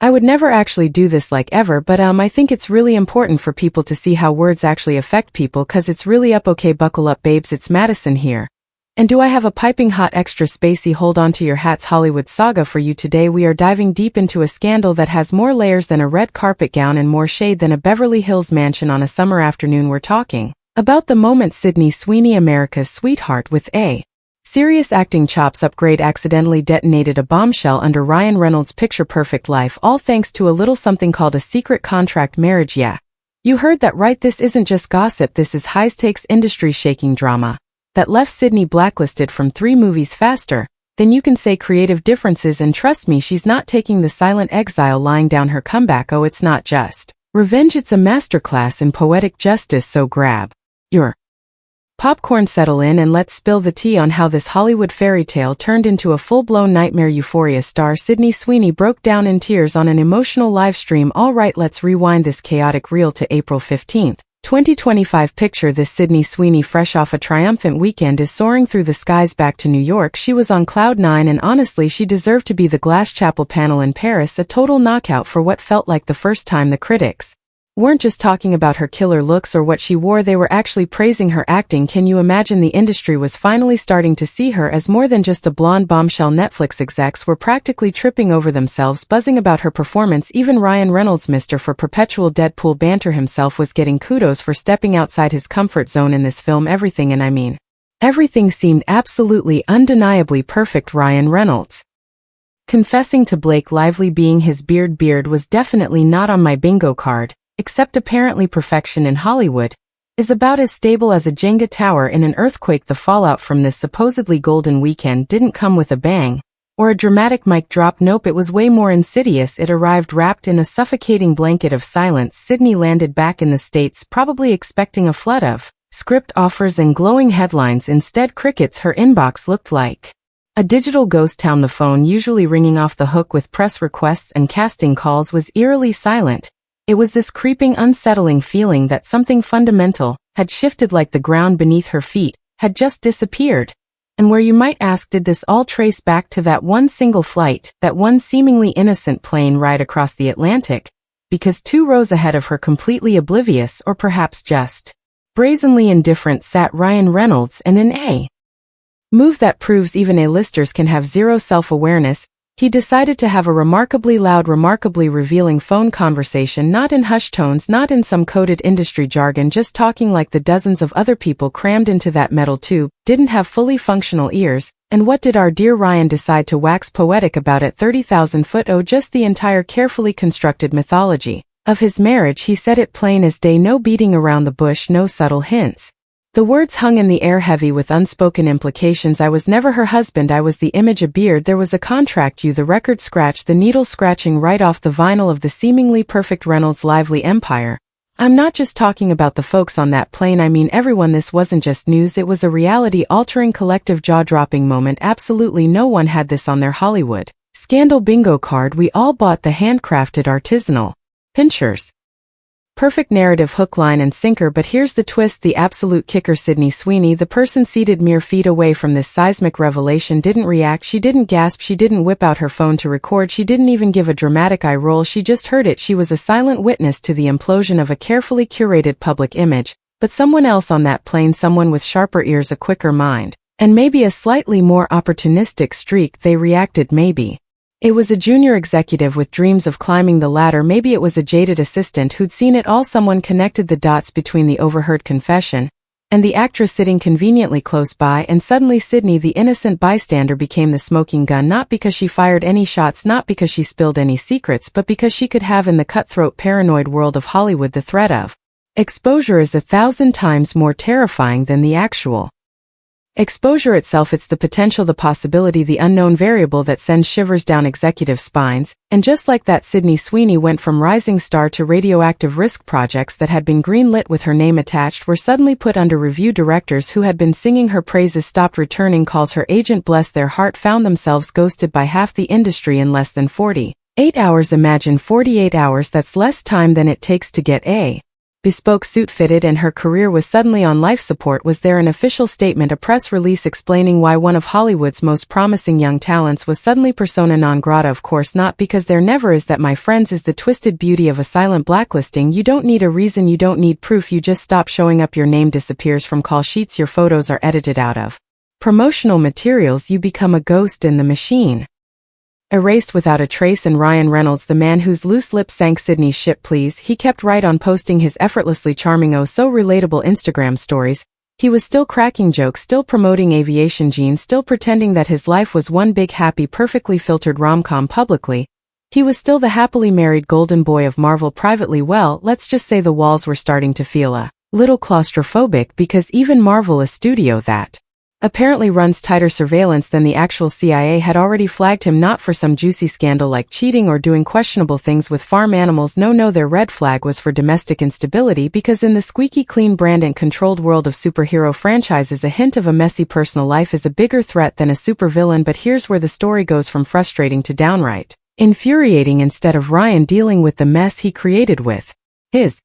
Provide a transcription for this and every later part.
I would never actually do this like ever, but I think it's really important for people to see how words actually affect people, cause it's really up. Okay, buckle up babes, it's Madison here. And do I have a piping hot extra spacey hold on to your hats Hollywood saga for you today. We are diving deep into a scandal that has more layers than a red carpet gown and more shade than a Beverly Hills mansion on a summer afternoon. We're talking about the moment Sydney Sweeney, America's sweetheart with a serious acting chops upgrade, accidentally detonated a bombshell under Ryan Reynolds' picture-perfect life, all thanks to a little something called a secret contract marriage. Yeah, you heard that right, this isn't just gossip, this is high-stakes industry-shaking drama that left Sydney blacklisted from 3 movies faster than you can say creative differences, and trust me, she's not taking the silent exile lying down her comeback. Oh, it's not just revenge, it's a masterclass in poetic justice, so grab your popcorn, settle in, and let's spill the tea on how this Hollywood fairy tale turned into a full-blown nightmare. Euphoria star Sydney Sweeney broke down in tears on an emotional live stream. Alright, let's rewind this chaotic reel to April 15th. 2025. Picture this: Sydney Sweeney, fresh off a triumphant weekend, is soaring through the skies back to New York. She was on cloud 9, and honestly, she deserved to be the Glass Chapel panel in Paris, a total knockout for what felt like the first time the critics weren't just talking about her killer looks or what she wore, they were actually praising her acting. Can you imagine? The industry was finally starting to see her as more than just a blonde bombshell. Netflix execs were practically tripping over themselves buzzing about her performance. Even Ryan Reynolds, Mr. for perpetual Deadpool banter himself, was getting kudos for stepping outside his comfort zone in this film. Everything, and I mean everything, seemed absolutely undeniably perfect. Ryan Reynolds confessing to Blake Lively being his beard was definitely not on my bingo card. Except apparently perfection in Hollywood is about as stable as a Jenga tower in an earthquake. The fallout from this supposedly golden weekend didn't come with a bang or a dramatic mic drop. Nope, it was way more insidious. It arrived wrapped in a suffocating blanket of silence. Sydney landed back in the States, probably expecting a flood of script offers and glowing headlines. Instead, crickets. Her inbox looked like a digital ghost town. The phone, usually ringing off the hook with press requests and casting calls, was eerily silent. It was this creeping, unsettling feeling that something fundamental had shifted, like the ground beneath her feet had just disappeared. And where, you might ask, did this all trace back to that one single flight, that one seemingly innocent plane ride across the Atlantic? Because 2 rows ahead of her, completely oblivious, or perhaps just brazenly indifferent, sat Ryan Reynolds, and in a move that proves even A-listers can have zero self-awareness, he decided to have a remarkably loud, remarkably revealing phone conversation, not in hushed tones, not in some coded industry jargon, just talking like the dozens of other people crammed into that metal tube didn't have fully functional ears. And what did our dear Ryan decide to wax poetic about at 30,000 foot? Oh, just the entire carefully constructed mythology of his marriage. He said it plain as day, no beating around the bush, no subtle hints. The words hung in the air, heavy with unspoken implications. I was never her husband, I was the image, a beard, there was a contract, you, the record scratch, the needle scratching right off the vinyl of the seemingly perfect Reynolds Lively empire. I'm not just talking about the folks on that plane, I mean everyone. This wasn't just news, it was a reality-altering, collective, jaw-dropping moment. Absolutely no one had this on their Hollywood scandal bingo card. We all bought the handcrafted, artisanal pinchers. Perfect narrative, hook, line, and sinker. But here's the twist, the absolute kicker. Sydney Sweeney, the person seated mere feet away from this seismic revelation, didn't react, she didn't gasp, she didn't whip out her phone to record, she didn't even give a dramatic eye roll, she just heard it. She was a silent witness to the implosion of a carefully curated public image. But someone else on that plane, someone with sharper ears, a quicker mind, and maybe a slightly more opportunistic streak, they reacted. Maybe it was a junior executive with dreams of climbing the ladder. Maybe it was a jaded assistant who'd seen it all. Someone connected the dots between the overheard confession and the actress sitting conveniently close by, and suddenly Sydney, the innocent bystander, became the smoking gun. Not because she fired any shots, not because she spilled any secrets, but because she could have. In the cutthroat, paranoid world of Hollywood, the threat of exposure is 1,000 times more terrifying than the actual exposure itself. It's the potential, the possibility, the unknown variable that sends shivers down executive spines. And just like that, Sydney Sweeney went from rising star to radioactive risk. Projects that had been greenlit with her name attached were suddenly put under review. Directors who had been singing her praises stopped returning calls. Her agent, bless their heart, found themselves ghosted by half the industry in less than 48 hours. Imagine 48 hours, that's less time than it takes to get a bespoke suit fitted and her career was suddenly on life support. Was there an official statement, a press release explaining why one of Hollywood's most promising young talents was suddenly persona non grata? Of course not, because there never is. That, my friends, is the twisted beauty of a silent blacklisting. You don't need a reason, you don't need proof, you just stop showing up, your name disappears from call sheets, your photos are edited out of promotional materials, you become a ghost in the machine. Erased without a trace. And Ryan Reynolds, the man whose loose lips sank Sydney's ship, please, he kept right on posting his effortlessly charming, oh so relatable Instagram stories. He was still cracking jokes, still promoting aviation jeans, still pretending that his life was one big happy perfectly filtered rom-com publicly. He was still the happily married golden boy of Marvel privately. Well, let's just say the walls were starting to feel a little claustrophobic, because even Marvel, a studio that apparently runs tighter surveillance than the actual CIA, had already flagged him, not for some juicy scandal like cheating or doing questionable things with farm animals. No, their red flag was for domestic instability, because in the squeaky clean brand and controlled world of superhero franchises, a hint of a messy personal life is a bigger threat than a supervillain. But here's where the story goes from frustrating to downright infuriating. Instead of Ryan dealing with the mess he created with his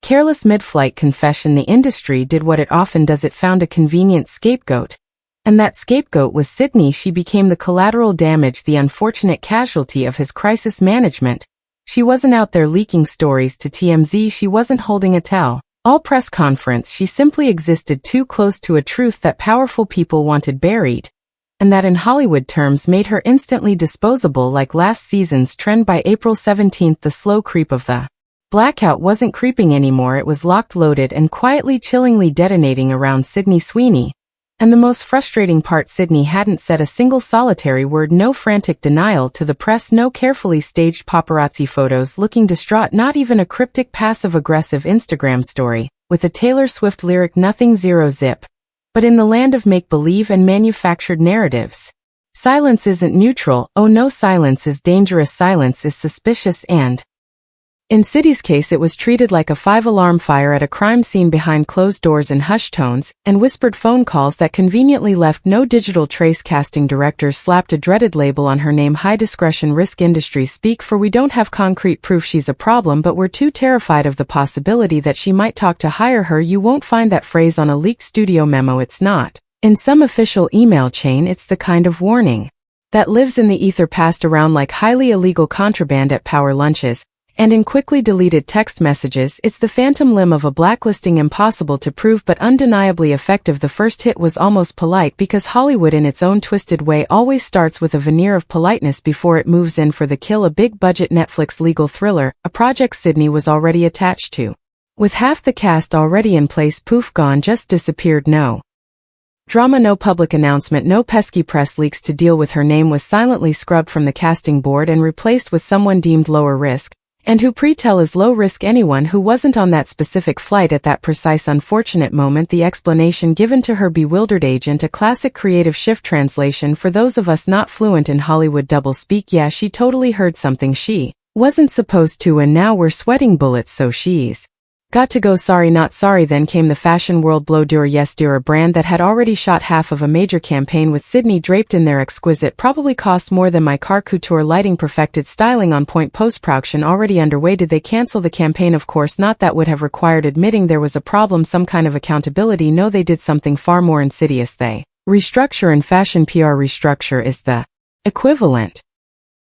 careless mid-flight confession, the industry did what it often does, it found a convenient scapegoat. And that scapegoat was Sydney. She became the collateral damage, the unfortunate casualty of his crisis management. She wasn't out there leaking stories to TMZ, she wasn't holding a tell-all press conference, she simply existed too close to a truth that powerful people wanted buried. And that, in Hollywood terms, made her instantly disposable, like last season's trend. By April 17th, the slow creep of the blackout wasn't creeping anymore, it was locked, loaded, and quietly, chillingly detonating around Sydney Sweeney. And the most frustrating part, Sydney hadn't said a single solitary word, no frantic denial to the press, no carefully staged paparazzi photos looking distraught, not even a cryptic passive-aggressive Instagram story with a Taylor Swift lyric, nothing, zero zip. But in the land of make-believe and manufactured narratives, silence isn't neutral. Oh no, silence is dangerous, silence is suspicious, and in Sydney's case it was treated like a 5-alarm fire at a crime scene, behind closed doors in hushed tones and whispered phone calls that conveniently left no digital trace. Casting directors slapped a dreaded label on her name, high discretion risk industry speak, for we don't have concrete proof she's a problem, but we're too terrified of the possibility that she might talk to hire her. You won't find that phrase on a leaked studio memo, it's not in some official email chain, it's the kind of warning that lives in the ether, passed around like highly illegal contraband at power lunches and in quickly deleted text messages. It's the phantom limb of a blacklisting, impossible to prove but undeniably effective. The first hit was almost polite, because Hollywood in its own twisted way always starts with a veneer of politeness before it moves in for the kill, a big-budget Netflix legal thriller, a project Sydney was already attached to. With half the cast already in place, poof, gone, just disappeared. No drama, no public announcement, no pesky press leaks to deal with. Her name was silently scrubbed from the casting board and replaced with someone deemed lower risk, and who pre-tell is low risk, anyone who wasn't on that specific flight at that precise unfortunate moment. The explanation given to her bewildered agent, a classic creative shift translation for those of us not fluent in Hollywood doublespeak. Yeah, she totally heard something she wasn't supposed to, and now we're sweating bullets, so she's got to go. Sorry, not sorry. Then came the fashion world blow. Dur, yes, Dur, a brand that had already shot half of a major campaign with Sydney draped in their exquisite, probably cost more than my car, couture lighting, perfected styling, on point post-production already underway. Did they cancel the campaign? Of course not. That would have required admitting there was a problem, some kind of accountability. No, they did something far more insidious. They restructure, and fashion PR restructure is the equivalent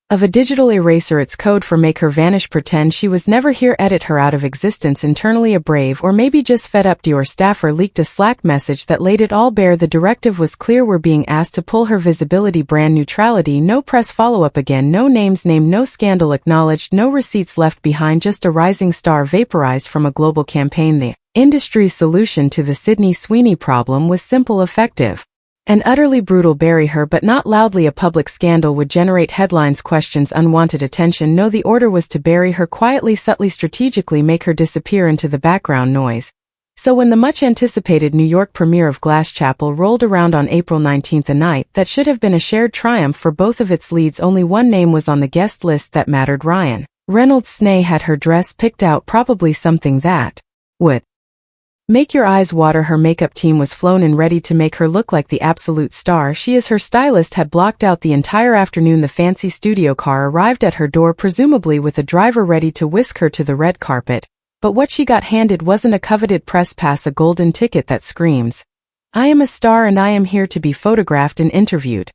of a digital eraser. It's code for make her vanish, pretend she was never here, edit her out of existence. Internally a brave, or maybe just fed up Dior staffer leaked a Slack message that laid it all bare. The directive was clear, we're being asked to pull her visibility, brand neutrality, no press follow-up again, no names named, no scandal acknowledged, no receipts left behind, just a rising star vaporized from a global campaign. The industry's solution to the Sydney Sweeney problem was simple, effective, and utterly brutal: bury her, but not loudly. A public scandal would generate headlines, questions, unwanted attention. No, the order was to bury her quietly, subtly, strategically, make her disappear into the background noise. So when the much-anticipated New York premiere of Glass Chapel rolled around on April 19th, a night that should have been a shared triumph for both of its leads, only one name was on the guest list that mattered: Ryan Reynolds. Snay had her dress picked out, probably something that would make your eyes water. Her makeup team was flown in, ready to make her look like the absolute star she is. Her stylist had blocked out the entire afternoon. The fancy studio car arrived at her door, presumably with a driver ready to whisk her to the red carpet. But what she got handed wasn't a coveted press pass, a golden ticket that screams, "I am a star and I am here to be photographed and interviewed."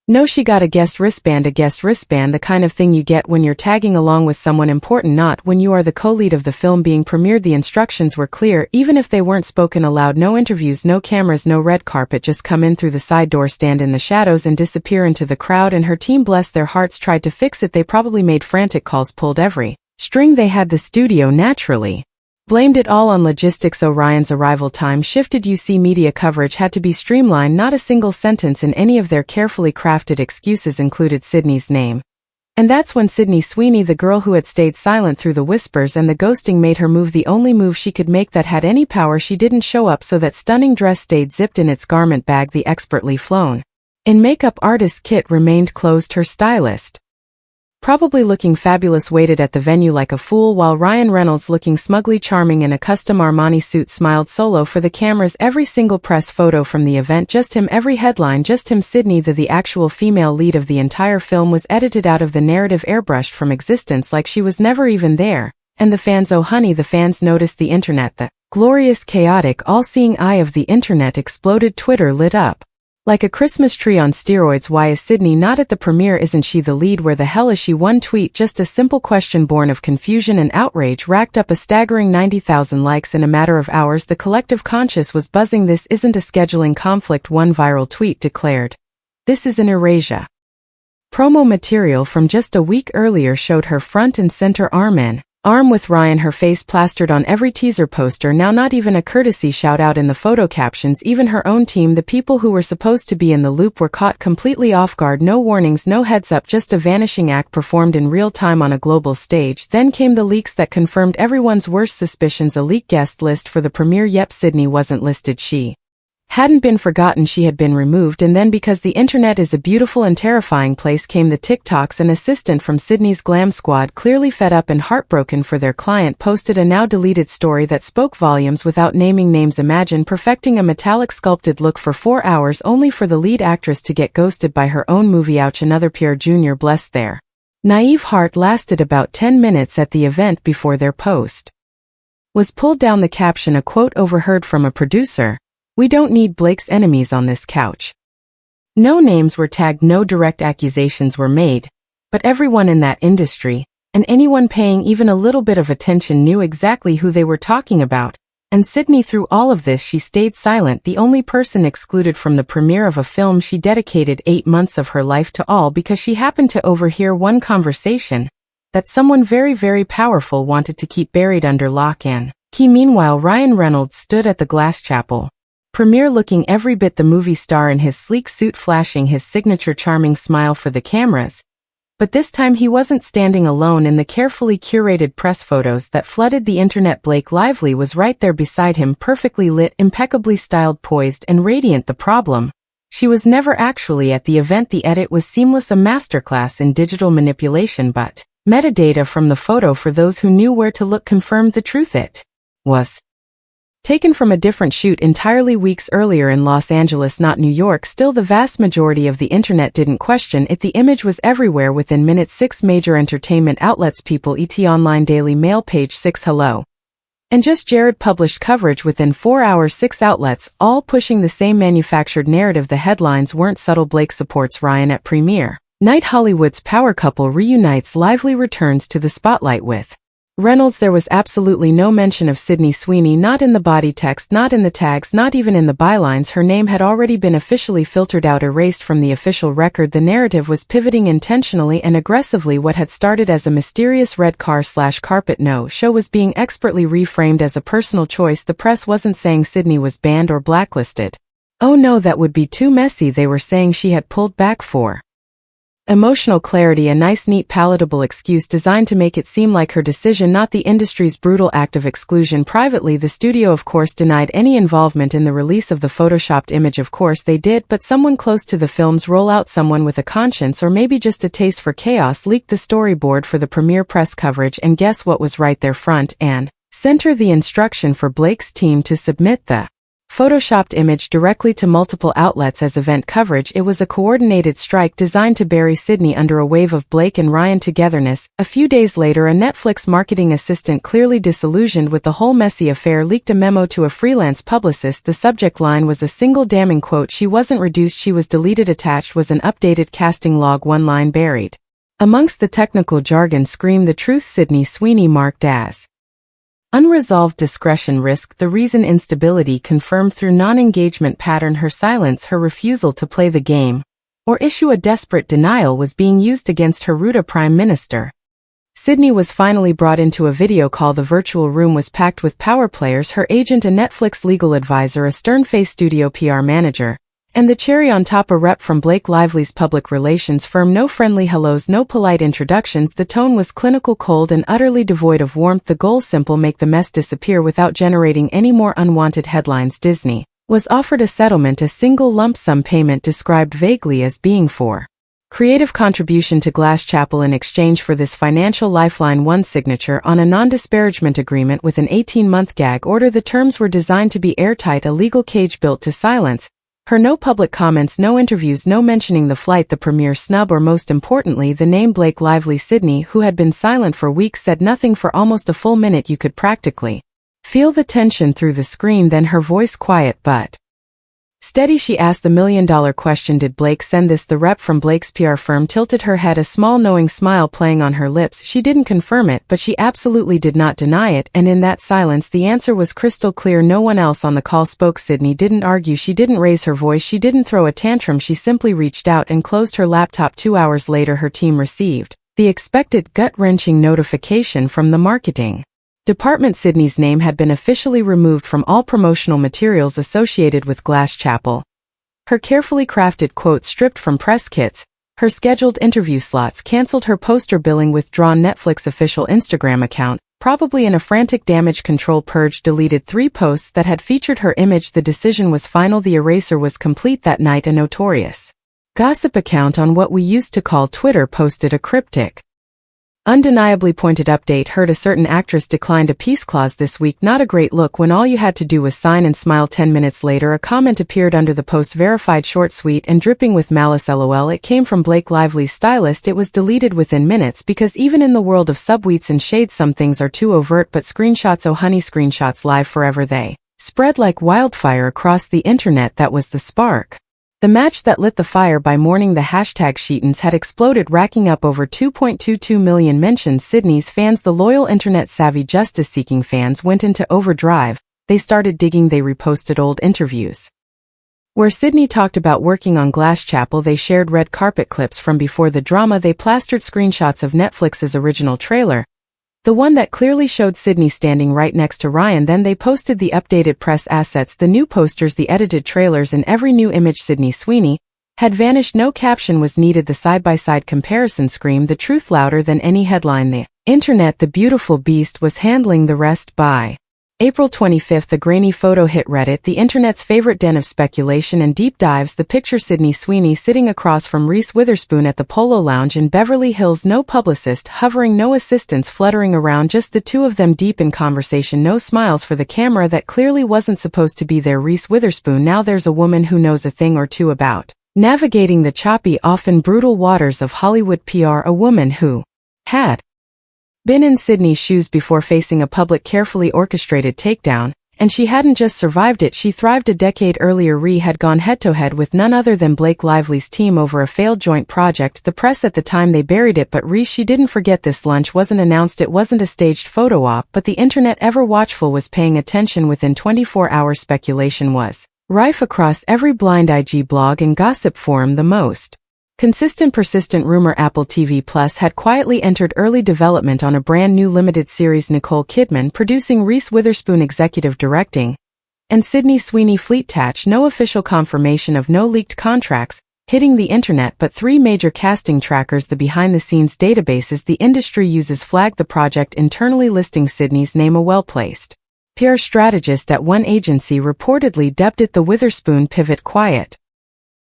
No, she got a guest wristband, the kind of thing you get when you're tagging along with someone important, not when you are the co-lead of the film being premiered. The instructions were clear, even if they weren't spoken aloud. No interviews, no cameras, no red carpet, just come in through the side door, stand in the shadows and disappear into the crowd. And her team, bless their hearts, tried to fix it. They probably made frantic calls, pulled every string they had. The studio naturally blamed it all on logistics. Orion's arrival time shifted. UC media coverage had to be streamlined. Not a single sentence in any of their carefully crafted excuses included Sydney's name. And that's when Sydney Sweeney, the girl who had stayed silent through the whispers and the ghosting, made her move, the only move she could make that had any power. She didn't show up, so that stunning dress stayed zipped in its garment bag. The expertly flown in makeup artist kit remained closed. Her stylist, probably looking fabulous, waited at the venue like a fool, while Ryan Reynolds, looking smugly charming in a custom Armani suit, smiled solo for the cameras. Every single press photo from the event, just him. Every headline, just him. Sydney, the actual female lead of the entire film, was edited out of the narrative, airbrushed from existence like she was never even there. And the fans, oh honey, the fans noticed. The internet, the glorious, chaotic, all-seeing eye of the internet exploded. Twitter lit up like a Christmas tree on steroids. Why is Sydney not at the premiere? Isn't she the lead? Where the hell is she? One tweet, just a simple question born of confusion and outrage, racked up a staggering 90,000 likes in a matter of hours. The collective conscience was buzzing. This isn't a scheduling conflict, one viral tweet declared. This is an erasure. Promo material from just a week earlier showed her front and center, arm in arm with Ryan, her face plastered on every teaser poster. Now not even a courtesy shout out in the photo captions. Even her own team, the people who were supposed to be in the loop, were caught completely off guard. No warnings, no heads up, just a vanishing act performed in real time on a global stage. Then came the leaks that confirmed everyone's worst suspicions. A leaked guest list for the premiere. Yep, Sydney wasn't listed. She hadn't been forgotten, she had been removed. And then, because the internet is a beautiful and terrifying place, came the TikToks. An assistant from Sydney's glam squad, clearly fed up and heartbroken for their client, posted a now deleted story that spoke volumes without naming names. Imagine perfecting a metallic sculpted look for 4 hours only for the lead actress to get ghosted by her own movie. Ouch. Another Pierre Jr. bless their naive heart lasted about 10 minutes at the event before their post was pulled down. The caption, a quote overheard from a producer: "We don't need Blake's enemies on this couch." No names were tagged, no direct accusations were made, but everyone in that industry, and anyone paying even a little bit of attention, knew exactly who they were talking about. And Sydney, through all of this, she stayed silent, the only person excluded from the premiere of a film she dedicated 8 months of her life to, all because she happened to overhear one conversation that someone very, very powerful wanted to keep buried under lock and key. Meanwhile, Ryan Reynolds stood at the Glass Chapel premiere looking every bit the movie star in his sleek suit, flashing his signature charming smile for the cameras. But this time he wasn't standing alone in the carefully curated press photos that flooded the internet. Blake Lively was right there beside him, perfectly lit, impeccably styled, poised, and radiant. The problem: she was never actually at the event. The edit was seamless, a masterclass in digital manipulation, but metadata from the photo, for those who knew where to look, confirmed the truth. It was taken from a different shoot entirely, weeks earlier in Los Angeles, not New York. Still, the vast majority of the internet didn't question it. The image was everywhere within minutes. 6 major entertainment outlets, People, ET Online, Daily Mail, Page 6, Hello, and Just Jared published coverage within 4 hours. 6 outlets, all pushing the same manufactured narrative. The headlines weren't subtle: Blake supports Ryan at premiere night, Hollywood's power couple reunites, Lively returns to the spotlight with Reynolds. There was absolutely no mention of Sydney Sweeney, not in the body text, not in the tags, not even in the bylines. Her name had already been officially filtered out, erased from the official record. The narrative was pivoting intentionally and aggressively. What had started as a mysterious red car/carpet no show was being expertly reframed as a personal choice. The press wasn't saying Sydney was banned or blacklisted. Oh no, that would be too messy. They were saying she had pulled back for emotional clarity, a nice, neat, palatable excuse designed to make it seem like her decision, not the industry's brutal act of exclusion. Privately, the studio of course denied any involvement in the release of the photoshopped image. Of course they did, but someone close to the film's rollout, someone with a conscience or maybe just a taste for chaos, leaked the storyboard for the premiere press coverage, and guess what was right there front and center? The instruction for Blake's team to submit the Photoshopped image directly to multiple outlets as event coverage. It was a coordinated strike designed to bury Sydney under a wave of Blake and Ryan togetherness. A few days later, a Netflix marketing assistant, clearly disillusioned with the whole messy affair, leaked a memo to a freelance publicist. The subject line was a single damning quote: "She wasn't reduced, she was deleted." Attached was an updated casting log, one line buried amongst the technical jargon. Scream the truth. Sydney Sweeney marked as unresolved discretion risked. The reason: instability confirmed through non-engagement pattern. Her silence, her refusal to play the game or issue a desperate denial, was being used against her Ruta Prime Minister. Sydney was finally brought into a video call. The virtual room was packed with power players, her agent, a Netflix legal advisor, a stern-faced studio PR manager, and the cherry on top, a rep from Blake Lively's public relations firm. No friendly hellos, no polite introductions. The tone was clinical, cold, and utterly devoid of warmth. The goal simple: make the mess disappear without generating any more unwanted headlines. Disney was offered a settlement, a single lump sum payment described vaguely as being for creative contribution to Glass Chapel in exchange for this financial lifeline. One signature on a non-disparagement agreement with an 18-month gag order. The terms were designed to be airtight, a legal cage built to silence her. No public comments, no interviews, no mentioning the flight, the premiere snub, or most importantly, the name Blake Lively. Sydney, who had been silent for weeks, said nothing for almost a full minute. You could practically feel the tension through the screen. Then her voice, quiet but steady, she asked the million-dollar question: did Blake send this? The rep from Blake's PR firm tilted her head, a small knowing smile playing on her lips. She didn't confirm it, but she absolutely did not deny it, and in that silence the answer was crystal clear. No one else on the call spoke. Sydney didn't argue, she didn't raise her voice, she didn't throw a tantrum. She simply reached out and closed her laptop. 2 hours later, her team received the expected gut-wrenching notification from the marketing department. Sydney's name had been officially removed from all promotional materials associated with Glass Chapel. Her carefully crafted quotes stripped from press kits, her scheduled interview slots cancelled, her poster billing withdrawn. Netflix official Instagram account, probably in a frantic damage control purge, deleted 3 posts that had featured her image. The decision was final. The erasure was complete. That night, a notorious gossip account on what we used to call Twitter posted a cryptic, undeniably pointed update: heard a certain actress declined a peace clause this week. Not a great look when all you had to do was sign and smile. 10 minutes later, a comment appeared under the post, verified, short, sweet, and dripping with malice. LOL. It came from Blake Lively's stylist. It was deleted within minutes because even in the world of subtweets and shades, some things are too overt. But screenshots, oh honey, screenshots live forever. They spread like wildfire across the internet. That was the spark, the match that lit the fire. By morning, the hashtag Sheetans had exploded, racking up over 2.22 million mentions. Sydney's fans, the loyal internet-savvy justice-seeking fans, went into overdrive. They started digging. They reposted old interviews where Sydney talked about working on Glass Chapel. They shared red carpet clips from before the drama. They plastered screenshots of Netflix's original trailer, the one that clearly showed Sydney standing right next to Ryan. Then they posted the updated press assets, the new posters, the edited trailers, and every new image. Sydney Sweeney had vanished. No caption was needed. The side-by-side comparison screamed the truth louder than any headline. The internet, the beautiful beast, was handling the rest. By April 25th, a grainy photo hit Reddit, the internet's favorite den of speculation and deep dives. The picture: Sydney Sweeney sitting across from Reese Witherspoon at the Polo Lounge in Beverly Hills. No publicist hovering, no assistants fluttering around, just the two of them deep in conversation. No smiles for the camera that clearly wasn't supposed to be there. Reese Witherspoon: now there's a woman who knows a thing or two about navigating the choppy, often brutal waters of Hollywood PR, a woman who had been in Sydney's shoes before facing a public, carefully orchestrated takedown, and she hadn't just survived it, she thrived. A decade earlier, Ree had gone head-to-head with none other than Blake Lively's team over a failed joint project. The press at the time, they buried it, but Ree, she didn't forget. This lunch wasn't announced, it wasn't a staged photo op, but the internet, ever watchful, was paying attention. Within 24 hours, speculation was rife across every blind IG blog and gossip forum. The most consistent, persistent rumor: Apple TV Plus had quietly entered early development on a brand new limited series, Nicole Kidman producing, Reese Witherspoon executive directing, and Sydney Sweeney fleet touch. No official confirmation of no leaked contracts hitting the internet, but 3 major casting trackers, the behind-the-scenes databases the industry uses, flagged the project internally, listing Sydney's name. A well-placed PR strategist at one agency reportedly dubbed it the Witherspoon pivot. Quiet,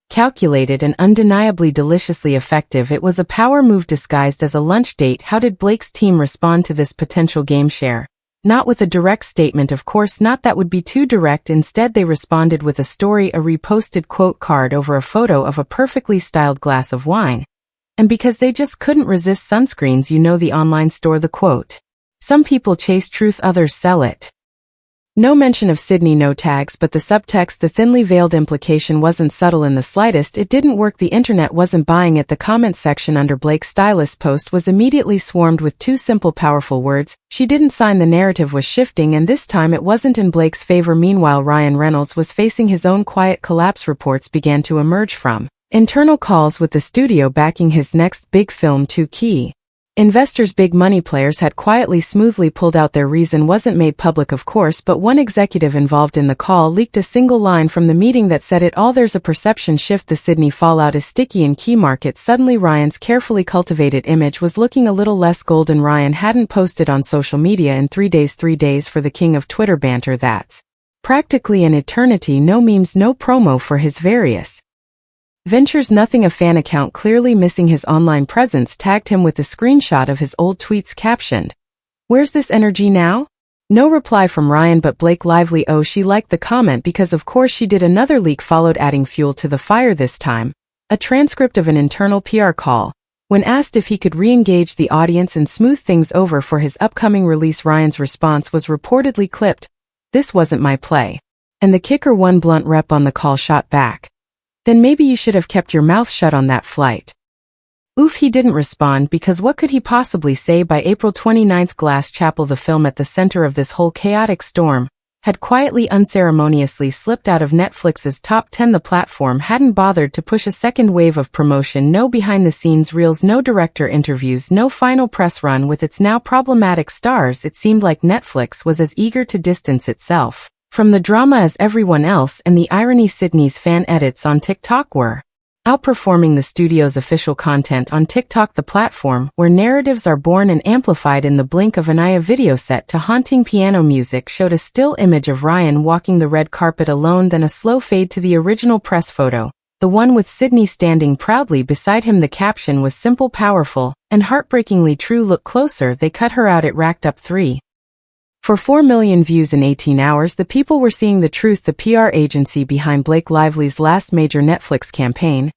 calculated, and undeniably deliciously effective. It was a power move disguised as a lunch date. How did Blake's team respond to this potential game share? Not with a direct statement, of course not, that would be too direct. Instead they responded with a story, a reposted quote card over a photo of a perfectly styled glass of wine. And because they just couldn't resist sunscreens, you know, the online store, the quote. Some people chase truth, others sell it. No mention of Sydney, no tags, but the subtext, the thinly veiled implication wasn't subtle in the slightest. It didn't work, the internet wasn't buying it. The comment section under Blake's stylist post was immediately swarmed with two simple powerful words: she didn't sign. The narrative was shifting, and this time it wasn't in Blake's favor. Meanwhile, Ryan Reynolds was facing his own quiet collapse. Reports began to emerge from internal calls with the studio backing his next big film. Two key investors, big money players, had quietly, smoothly pulled out. Their reason wasn't made public, of course, but one executive involved in the call leaked a single line from the meeting that said it all: there's a perception shift. The Sydney fallout is sticky in key markets. Suddenly Ryan's carefully cultivated image was looking a little less golden. Ryan hadn't posted on social media in 3 days. 3 days for the king of Twitter banter. That's practically an eternity. No memes, no promo for his various ventures, nothing. A fan account clearly missing his online presence tagged him with a screenshot of his old tweets captioned, "Where's this energy now?" No reply from Ryan, but Blake lively. Oh, she liked the comment because of course she did. Another leak followed, adding fuel to the fire, this time a transcript of an internal PR call. When asked if he could re-engage the audience and smooth things over for his upcoming release, Ryan's response was reportedly clipped, "This wasn't my play." And the kicker, one blunt rep on the call shot back, "Then maybe you should have kept your mouth shut on that flight." Oof, he didn't respond, because what could he possibly say? By April 29th, Glass Chapel, the film at the center of this whole chaotic storm, had quietly, unceremoniously slipped out of Netflix's top 10. The platform hadn't bothered to push a second wave of promotion. No behind-the-scenes reels, no director interviews, no final press run with its now problematic stars. It seemed like Netflix was as eager to distance itself from the drama as everyone else, and the irony, Sydney's fan edits on TikTok were outperforming the studio's official content on TikTok, the platform where narratives are born and amplified in the blink of an eye. A video set to haunting piano music showed a still image of Ryan walking the red carpet alone, then a slow fade to the original press photo, the one with Sydney standing proudly beside him. The caption was simple, powerful, and heartbreakingly true: "Look closer, they cut her out." It racked up 4 million views in 18 hours. The people were seeing the truth. The PR agency behind Blake Lively's last major Netflix campaign,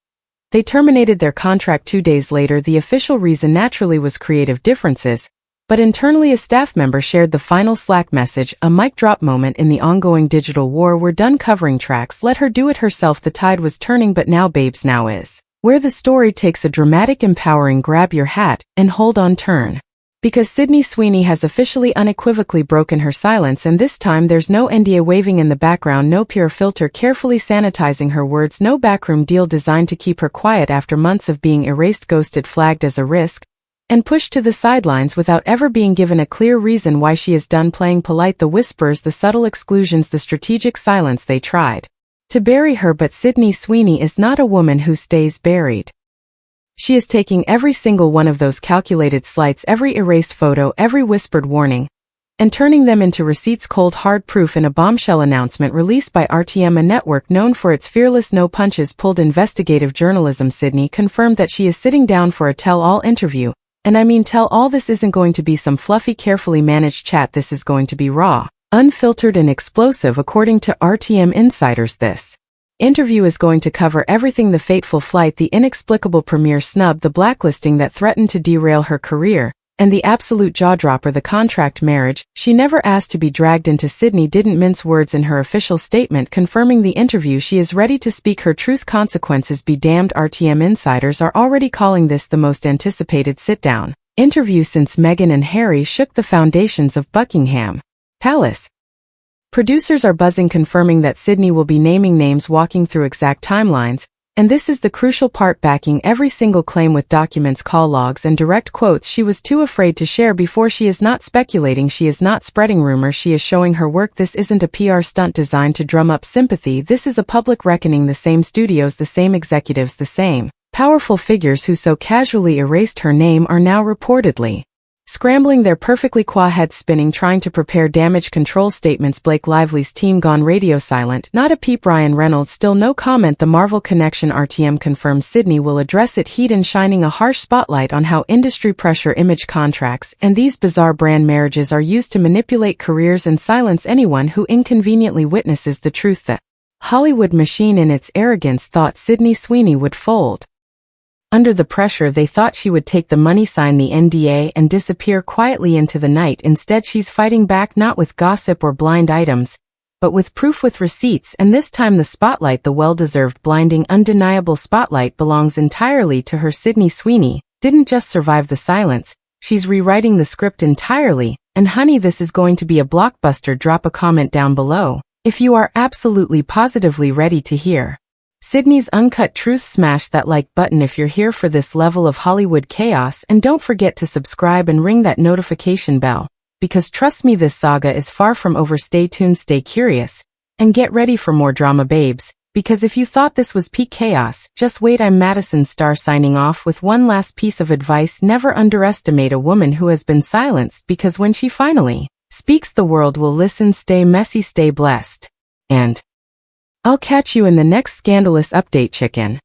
they terminated their contract 2 days later. The official reason naturally was creative differences, but internally a staff member shared the final Slack message, a mic drop moment in the ongoing digital war. "We're done covering tracks, let her do it herself." The tide was turning, but now, babes, now is where the story takes a dramatic, empowering grab your hat and hold on turn. Because Sydney Sweeney has officially, unequivocally broken her silence, and this time there's no NDA waving in the background, no PR filter carefully sanitizing her words, no backroom deal designed to keep her quiet after months of being erased, ghosted, flagged as a risk, and pushed to the sidelines without ever being given a clear reason why. She is done playing polite. The whispers, the subtle exclusions, the strategic silence, they tried to bury her, but Sydney Sweeney is not a woman who stays buried. She is taking every single one of those calculated slights, every erased photo, every whispered warning, and turning them into receipts, cold hard proof. In a bombshell announcement released by RTM, a network known for its fearless, no punches pulled investigative journalism, Sydney confirmed that she is sitting down for a tell-all interview. And I mean tell-all. This isn't going to be some fluffy, carefully managed chat. This is going to be raw, unfiltered, and explosive. According to RTM insiders, this interview is going to cover everything: the fateful flight, the inexplicable premiere snub, the blacklisting that threatened to derail her career, and the absolute jaw-dropper, the contract marriage. She never asked to be dragged into. Sydney didn't mince words in her official statement confirming the interview. She is ready to speak her truth. Consequences be damned. RTM insiders are already calling this the most anticipated sit-down interview since Meghan and Harry shook the foundations of Buckingham Palace. Producers are buzzing, confirming that Sydney will be naming names, walking through exact timelines, and this is the crucial part: backing every single claim with documents, call logs, and direct quotes she was too afraid to share before. She is not speculating, she is not spreading rumors, she is showing her work. This isn't a PR stunt designed to drum up sympathy. This is a public reckoning. The same studios, the same executives, the same powerful figures who so casually erased her name are now reportedly Scrambling their perfectly qua heads spinning trying to prepare damage control statements. Blake Lively's team gone radio silent. Not a peep. Ryan Reynolds still no comment. The Marvel Connection RTM confirms Sydney will address it. Heat and shining a harsh spotlight on how industry pressure, image contracts, and these bizarre brand marriages are used to manipulate careers and silence anyone who inconveniently witnesses the truth. The Hollywood machine in its arrogance thought Sydney Sweeney would fold. Under the pressure they thought she would take the money, sign the NDA, and disappear quietly into the night. Instead she's fighting back, not with gossip or blind items, but with proof, with receipts, and this time the spotlight, the well-deserved, blinding, undeniable spotlight, belongs entirely to her. Sydney Sweeney didn't just survive the silence, she's rewriting the script entirely, and honey, this is going to be a blockbuster. Drop a comment down below if you are absolutely positively ready to hear Sydney's uncut truth. Smash that like button if you're here for this level of Hollywood chaos, and don't forget to subscribe and ring that notification bell, because trust me, this saga is far from over. Stay tuned, stay curious, and get ready for more drama, babes, because if you thought this was peak chaos, just wait. I'm Madison Starr signing off with one last piece of advice: never underestimate a woman who has been silenced, because when she finally speaks, the world will listen. Stay messy, stay blessed, and I'll catch you in the next scandalous update, chicken.